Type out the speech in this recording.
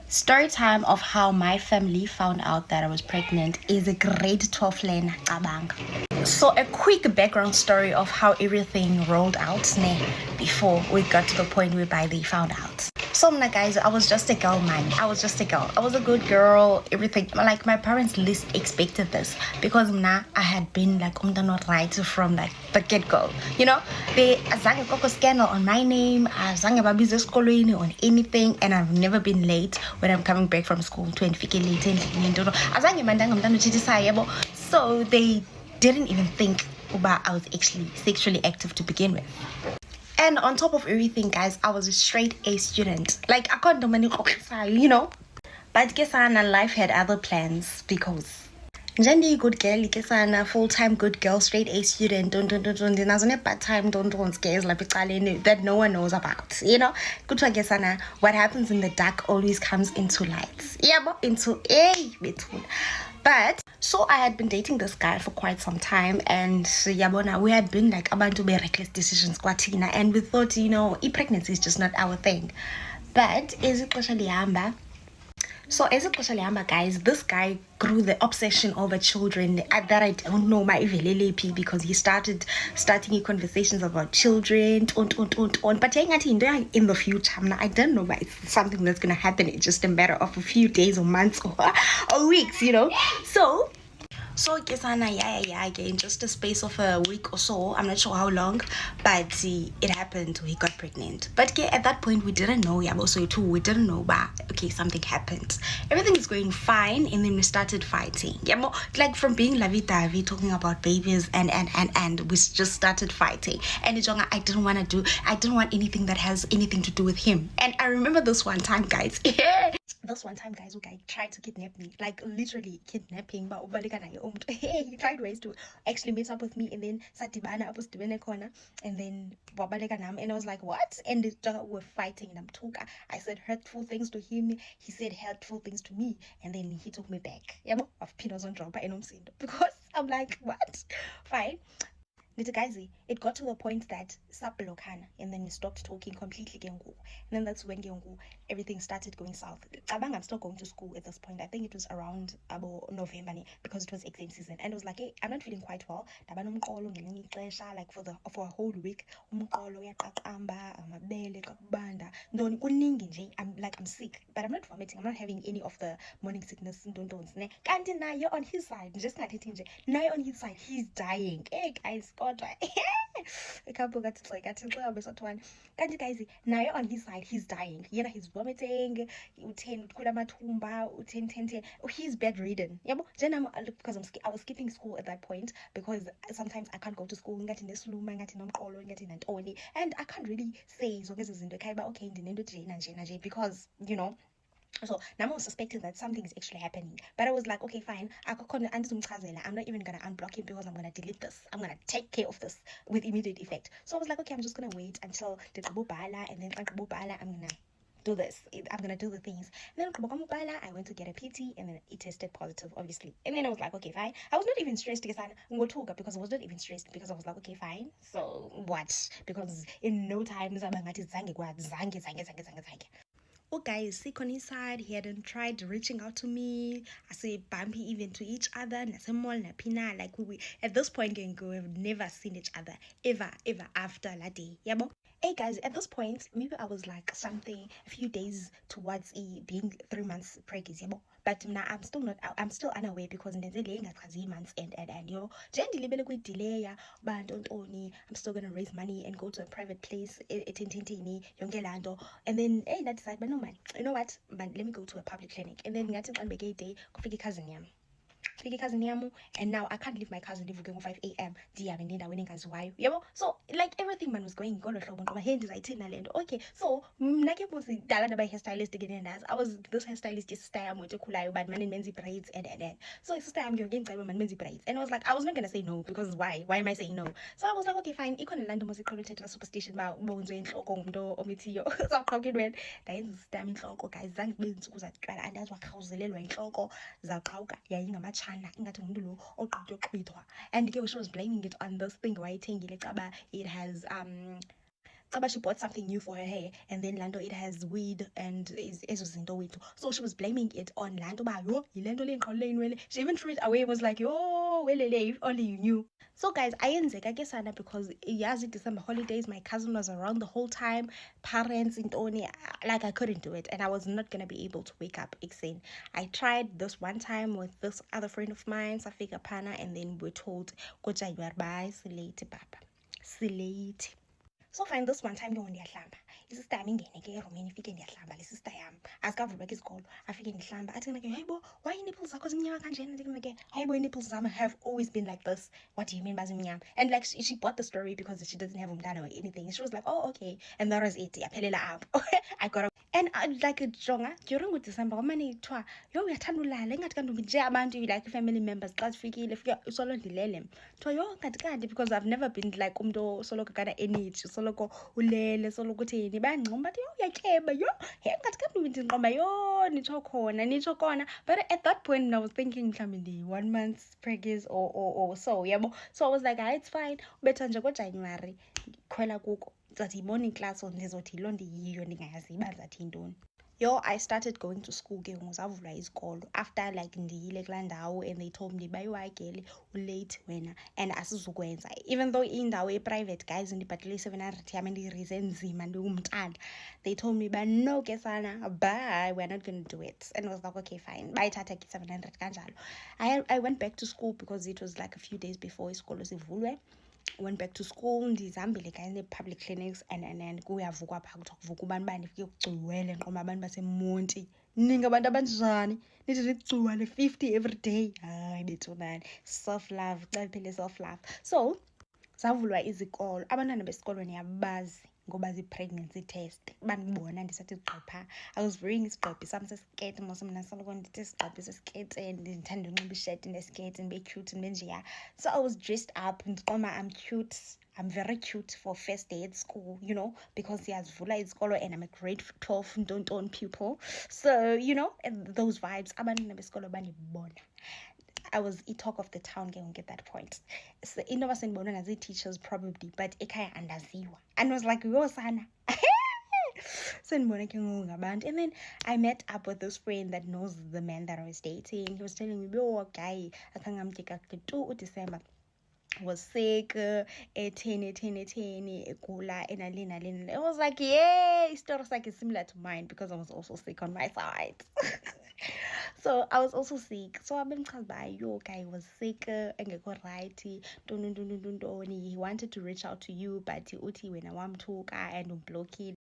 Story time of how my family found out that I was pregnant is a grade 12 len cabang. So a quick background story of how everything rolled out before we got to the point whereby they found out. So guys, I was just a girl, man. I was just a girl. I was a good girl, everything. Like my parents least expected this because I had been like right from like the get-go. You know, they azange koko scandal on my name, azange babize esikolweni on anything, and I've never been late when I'm coming back from school to enfike late endlini into. Azange mandanga mntana utshithisayo yabo. So they didn't even think about I was actually sexually active to begin with. And on top of everything, guys, I was a straight A student. Like, I can't do many, you know. But Kesana, life had other plans because Njandi good girl, Kesana, full-time good girl, straight A student, don't part-time, don't scares like that no one knows about. You know? Good to Kesana, what happens in the dark always comes into light. Yeah, but into A between. But so I had been dating this guy for quite some time, and yabona, we had been like about to be reckless decisions, kwatina, and we thought, you know, pregnancy is just not our thing. But is it so as a guys, this guy grew the obsession over children that I don't know my Ivelelepi because he starting conversations about children but in the future I don't know, but it's something that's gonna happen in just a matter of a few days or months or weeks, you know. So Kesana, yeah, in just a space of a week or so, I'm not sure how long, but it happened, he got pregnant. But at that point, we didn't know, so too, we didn't know, but okay, something happened. Everything is going fine, and then we started fighting. Yeah, like from being lovey-dovey, talking about babies, and we just started fighting. And I didn't want anything that has anything to do with him. And I remember this one time, guys. Who guy tried to kidnap me, like literally kidnapping, but he tried ways to actually meet up with me, and then satibana up the corner, and then and I was like, what? And we're fighting, and I said hurtful things to him, he said hurtful things to me, and then he took me back. Yeah, of pinos on drop because I'm like, what? Fine. Guys, it got to the point that Sablokana, and then we stopped talking completely. And then that's when everything started going south. I'm still going to school at this point. I think it was around November because it was exam season. And it was like, hey, I'm not feeling quite well. Like for a whole week. I'm sick, but I'm not vomiting. I'm not having any of the morning sickness. Now you're on his side. Just not hitting. Now on his side, he's dying. Hey guys, God, I can't believe it's like guys, now you're on his side, he's dying. You know, he's vomiting, he's bedridden. Yeah, because I was skipping school at that point because sometimes I can't go to school, and I can't really say so okay, because you know. So now I'm suspecting that something is actually happening. But I was like, okay, fine. I'm not even gonna unblock him because I'm gonna delete this. I'm gonna take care of this with immediate effect. So I was like, okay, I'm just gonna wait until the Bala, and then I'm gonna do this. I'm gonna do the things. And then I went to get a PT, and then it tested positive, obviously. And then I was like, okay, fine. I was not even stressed because I was not even stressed because I was like, okay, fine. So what? Because in no time, guys, sick on his side, he hadn't tried reaching out to me. I say bumpy even to each other. Like we at this point we've never seen each other ever after that day. Yeah, but hey guys, at this point maybe I was like something a few days towards being 3 months pregnant. Yeah, but now I'm still unaware because in the 3 months and you know delay. But don't only I'm still gonna raise money and go to a private place and then hey I decided, but no man, you know what, but let me go to a public clinic. And then ngathi one big day kufika cousin yamu, and now I can't leave my cousin if we're going 5 a.m. So like everything man was going okay. So hairstylist again, and I was this hairstylist just but man men's braids and so sister I'm going man men's braids, and I was like, I was not gonna say no because why am I saying no? So I was like, okay, fine. Ikona lando masiqolothetha superstition ba bonzo enhloko umuntu omithiyo so qhawukeni ndayenza istam inhloko guys, zange kube insuku zaqala andazi waqhawuzelelwa inhloko zaqhawuka yayingamachana ingathi umuntu lo oqhutyoqhwithwa. And she was blaming it on this thing wayithengile caba it has But she bought something new for her hair, and then Lando, it has weed and is ezo weed. So she was blaming it on Lando. She even threw it away. It was like, yo, well, if only you knew. So guys, I guess because yazi December holidays, my cousin was around the whole time, parents in Tony, like I couldn't do it, and I was not gonna be able to wake up exane. I tried this one time with this other friend of mine, Safika Pana, and then we're told, Koja, you are bye, late, papa. Late. So fine, this one time ndiyahlamba isister yami ingene ke erumini ifike ndiyahlamba le sister yami asikavulwa ke isikolo afike ndihlamba athi ke hayibo why nipples zakho zimnyama kanjena ndithi ke hayibo nipples zami have always been like this. What do you mean bazimnyama? And like she bought the story because she doesn't have umntana or anything. She was like, oh okay, and that was it, yaphelela apho. I got and like jonga during December kwamane kuthiwa yo uyathanda ulala engathi kanti nje abantu like family members xa sifikile fika usolo ndilele kuthiwa yo kanti because I've never been like umntu soloko kana energy soloko ulele soloko uthini bangcoma bathi yo uyatyeba yo engathi kanti ndinqoma yo nitsho khona. But at that point I was thinking mhlawumbi ndi 1 month preggers or so yabo. So I was like, it's fine, ubetha nje ngoJanuary khwela kuko zathi morning class on ndizothi lo ndiyiyo ndingayazi iba zathi intoni. Yo, I started going to school ke ngizavula isikolo after like ndiyile kulaa ndawo, and they told me bayiwayigele ulate wena and asizukwenza even though indawo e-private guys ndibhatele 700 yami ndirize nzima ndiwumntana. They told me but no ke sana, bye, we're not going to do it. And I was like, okay fine, bayithatha ke 700 kanjalo. I went back to school because it was like a few days before isikolo sivulwe. Went back to school ndizihambile guys ne-public clinics and kuyavukwa phaa kuthiwa kuvuka ubani bani ndifike kugcwele nqoma abantu basemonti ninga abantu abanjani nithi nigcwale 50 every day. Hayi bethunani, self love xa liphele self love. So zavulwa izikolo, abantwana besikolo niyabazi ngoba zi-pregnancy test bandibona ndisathi gqipha. I was wearing isigqebhi sam sesiketi mos mna soloko ndithi isigqebhi sesiketi ndithanda unxiba isheti nesiketi ndibe cute ndibe njeya. So I was dressed up ndiqoma I'm cute, I'm very cute for first day at school, you know, because siyazivula izikolo and I'm a grade 12 ntontoni pupil. So you know, those vibes abantwana besikolo bandibona. I was a talk of the town, get that point. So in of us in Bono as teachers probably, but ekaya andaziwa. And I was like, yo sana. So in and then I met up with this friend that knows the man that I was dating. He was telling me, yo guy, I can't take December. Was sick, etene, ekula, and I was like, yay, story like similar to mine because I was also sick on my side. So I was also sick. So I've been called by yo guy was sick and go right. He wanted to reach out to you, but uti when I want to and block it.